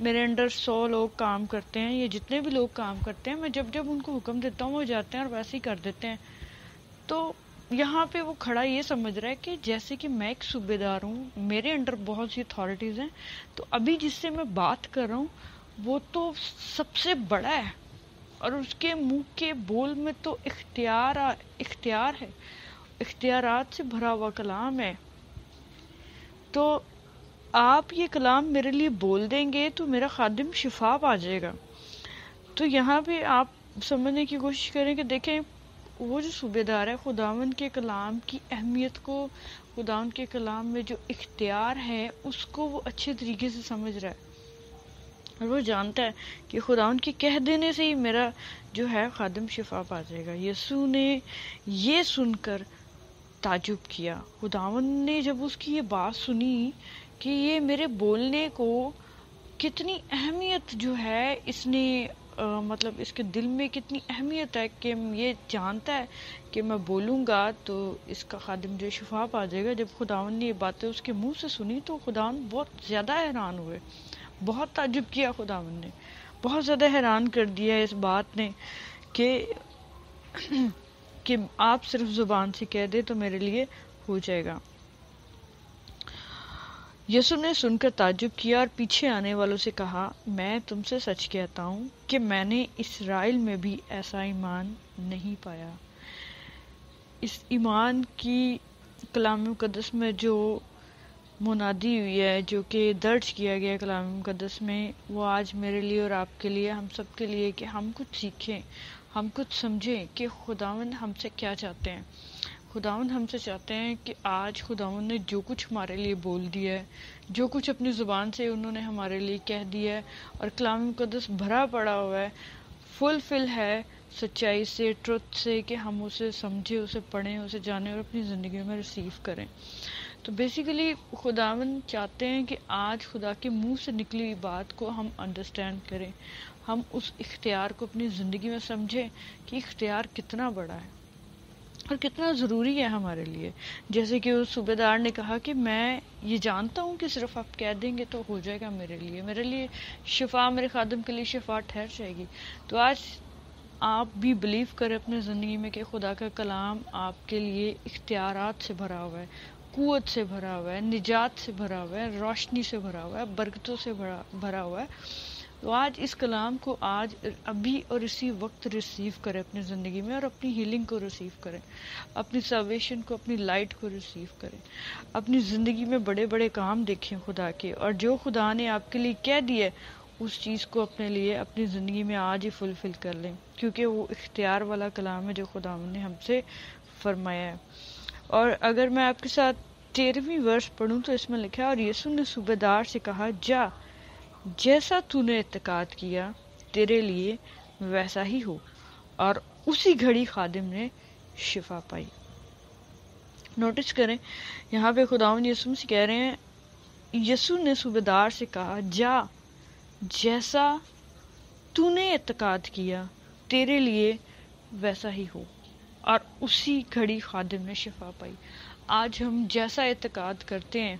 میرے انڈر 100 لوگ کام کرتے ہیں یا جتنے بھی لوگ کام کرتے ہیں، میں جب جب ان کو حکم دیتا ہوں وہ جاتے ہیں اور ویسے ہی کر دیتے ہیں. تو یہاں پہ وہ کھڑا یہ سمجھ رہا ہے کہ جیسے کہ میں ایک صوبے دار ہوں، میرے انڈر بہت سی اتھارٹیز ہیں، تو ابھی جس سے میں بات کر رہا ہوں وہ تو سب سے بڑا ہے، اور اس کے منہ کے بول میں تو اختیار ہے، اختیارات سے بھرا ہوا کلام ہے. تو آپ یہ کلام میرے لیے بول دیں گے تو میرا خادم شفا پا جائے گا. تو یہاں پہ آپ سمجھنے کی کوشش کریں کہ دیکھیں وہ جو صوبے دار ہے خداوند کے کلام کی اہمیت کو، خداوند کے کلام میں جو اختیار ہے اس کو وہ اچھے طریقے سے سمجھ رہا ہے، اور وہ جانتا ہے کہ خداوند کے کہہ دینے سے ہی میرا جو ہے خادم شفا پا جائے گا. یسوع نے یہ سن کر تعجب کیا. خداوند نے جب اس کی یہ بات سنی کہ یہ میرے بولنے کو کتنی اہمیت جو ہے اس نے مطلب اس کے دل میں کتنی اہمیت ہے کہ یہ جانتا ہے کہ میں بولوں گا تو اس کا خادم جو شفا پا جائے گا. جب خداوند نے یہ باتیں اس کے منہ سے سنی تو خداوند بہت زیادہ حیران ہوئے، بہت تعجب کیا. خداوند نے بہت زیادہ حیران کر دیا اس بات نے کہ آپ صرف زبان سے کہہ دے تو میرے لیے ہو جائے گا. یسوع نے سن کر تعجب کیا اور پیچھے آنے والوں سے کہا، میں تم سے سچ کہتا ہوں کہ میں نے اسرائیل میں بھی ایسا ایمان نہیں پایا. اس ایمان کی کلام مقدس میں جو منادی ہوئی ہے، جو کہ درج کیا گیا کلام مقدس میں، وہ آج میرے لیے اور آپ کے لیے، ہم سب کے لیے، کہ ہم کچھ سیکھیں، ہم کچھ سمجھیں کہ خداوند ہم سے کیا چاہتے ہیں. خداوند ہم سے چاہتے ہیں کہ آج خداوند نے جو کچھ ہمارے لیے بول دیا ہے، جو کچھ اپنی زبان سے انہوں نے ہمارے لیے کہہ دیا ہے، اور کلام مقدس بھرا پڑا ہوا ہے، فل ہے سچائی سے، ٹروتھ سے، کہ ہم اسے سمجھیں، اسے پڑھیں، اسے جانیں اور اپنی زندگی میں ریسیو کریں. تو بیسیکلی خداوند چاہتے ہیں کہ آج خدا کے منہ سے نکلی ہوئی بات کو ہم انڈرسٹینڈ کریں، ہم اس اختیار کو اپنی زندگی میں سمجھیں کہ اختیار کتنا بڑا ہے اور کتنا ضروری ہے ہمارے لیے. جیسے کہ اس صوبے دار نے کہا کہ میں یہ جانتا ہوں کہ صرف آپ کہہ دیں گے تو ہو جائے گا میرے لیے شفا، میرے خادم کے لیے شفا ٹھہر جائے گی. تو آج آپ بھی بلیو کریں اپنے زندگی میں کہ خدا کا کلام آپ کے لیے اختیارات سے بھرا ہوا ہے، قوت سے بھرا ہوا ہے، نجات سے بھرا ہوا ہے، روشنی سے بھرا ہوا ہے، برکتوں سے بھرا ہوا ہے. تو آج اس کلام کو آج ابھی اور اسی وقت ریسیو کریں اپنی زندگی میں، اور اپنی ہیلنگ کو ریسیو کریں، اپنی سلویشن کو، اپنی لائٹ کو ریسیو کریں. اپنی زندگی میں بڑے بڑے کام دیکھیں خدا کے، اور جو خدا نے آپ کے لیے کہہ دیا اس چیز کو اپنے لیے اپنی زندگی میں آج ہی فلفل کر لیں، کیونکہ وہ اختیار والا کلام ہے جو خدا نے ہم سے فرمایا ہے. اور اگر میں آپ کے ساتھ 13ویں ورس پڑھوں تو اس میں لکھا ہے، اور یسوع نے صوبیدار سے کہا، جا، جیسا تو نے اعتقاد کیا تیرے لیے ویسا ہی ہو. اور اسی گھڑی خادم نے شفا پائی. نوٹس کریں یہاں پہ خداوند یسوع سے کہہ رہے ہیں، یسوع نے صوبیدار سے کہا، جا، جیسا تو نے اعتقاد کیا تیرے لیے ویسا ہی ہو. اور اسی گھڑی خادم نے شفا پائی. آج ہم جیسا اعتقاد کرتے ہیں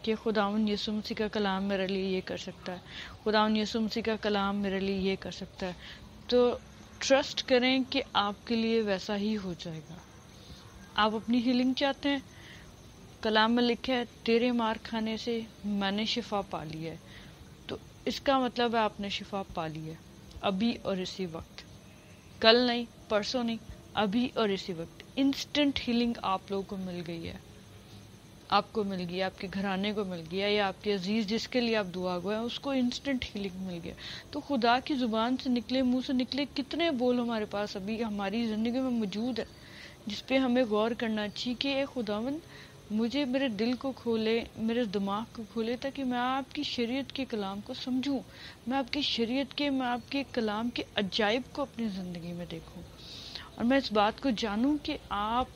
کہ خداوند یسوع مسیح کا کلام میرے لیے یہ کر سکتا ہے، خداوند یسوع مسیح کا کلام میرے لیے یہ کر سکتا ہے، تو ٹرسٹ کریں کہ آپ کے لیے ویسا ہی ہو جائے گا. آپ اپنی ہیلنگ چاہتے ہیں، کلام میں لکھا ہے تیرے مار کھانے سے میں نے شفا پا لی ہے. تو اس کا مطلب ہے آپ نے شفا پا لی ہے ابھی اور اسی وقت، کل نہیں، پرسوں نہیں، ابھی اور اسی وقت. انسٹنٹ ہیلنگ آپ لوگوں کو مل گئی ہے، آپ کو مل گیا، آپ کے گھرانے کو مل گیا، یا آپ کے عزیز جس کے لیے آپ دعا گوئے ہیں اس کو انسٹنٹ ہیلنگ مل گیا. تو خدا کی زبان سے نکلے، منہ سے نکلے کتنے بول ہمارے پاس ابھی ہماری زندگی میں موجود ہے، جس پہ ہمیں غور کرنا چاہیے کہ اے خداوند مجھے میرے دل کو کھولے، میرے دماغ کو کھولے، تاکہ میں آپ کی شریعت کے کلام کو سمجھوں، میں آپ کی شریعت کے، میں آپ کے کلام کے عجائب کو اپنی زندگی میں دیکھوں، اور میں اس بات کو جانوں کہ آپ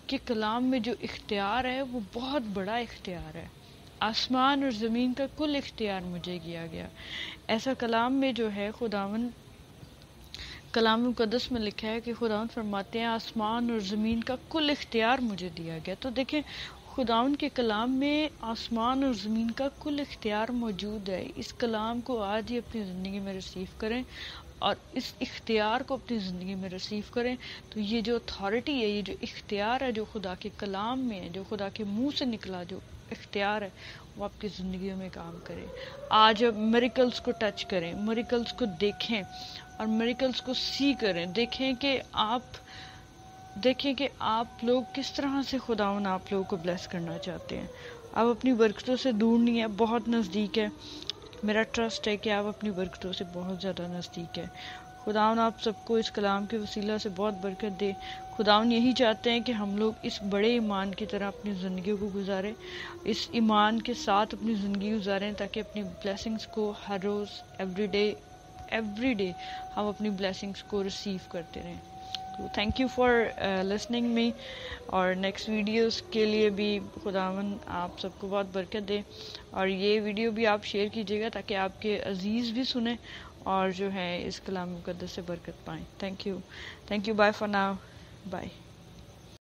کے کلام میں جو اختیار ہے وہ بہت بڑا اختیار ہے. آسمان اور زمین کا کل اختیار مجھے کیا گیا. ایسا کلام میں جو ہے خداوند، کلام مقدس میں لکھا ہے کہ خداوند فرماتے ہیں آسمان اور زمین کا کل اختیار مجھے دیا گیا. تو دیکھیں خداوند کے کلام میں آسمان اور زمین کا کل اختیار موجود ہے. اس کلام کو آج ہی اپنی زندگی میں ریسیو کریں اور اس اختیار کو اپنی زندگی میں ریسیو کریں. تو یہ جو اتھارٹی ہے، یہ جو اختیار ہے جو خدا کے کلام میں ہے، جو خدا کے منہ سے نکلا جو اختیار ہے، وہ آپ کی زندگیوں میں کام کرے. آج میریکلز کو ٹچ کریں، میریکلز کو دیکھیں اور میریکلز کو سی کریں. دیکھیں کہ آپ لوگ کس طرح سے خداوند آپ لوگوں کو بلیس کرنا چاہتے ہیں. آپ اپنی برکتوں سے دور نہیں ہے، بہت نزدیک ہے. میرا ٹرسٹ ہے کہ آپ اپنی برکتوں سے بہت زیادہ نزدیک ہے. خداوند آپ سب کو اس کلام کے وسیلہ سے بہت برکت دے. خداوند یہی چاہتے ہیں کہ ہم لوگ اس بڑے ایمان کی طرح اپنی زندگیوں کو گزاریں، اس ایمان کے ساتھ اپنی زندگی گزاریں، تاکہ اپنی بلیسنگز کو ہر روز ایوری ڈے ہم اپنی بلیسنگز کو ریسیو کرتے رہیں. تھینک یو فار لسننگ می. اور نیکسٹ ویڈیوز کے لیے بھی خداوند آپ سب کو بہت برکت دے. اور یہ ویڈیو بھی آپ شیئر کیجیے گا تاکہ آپ کے عزیز بھی سنیں اور جو ہے اس کلام مقدس سے برکت پائیں. Thank you. Bye for now. Bye.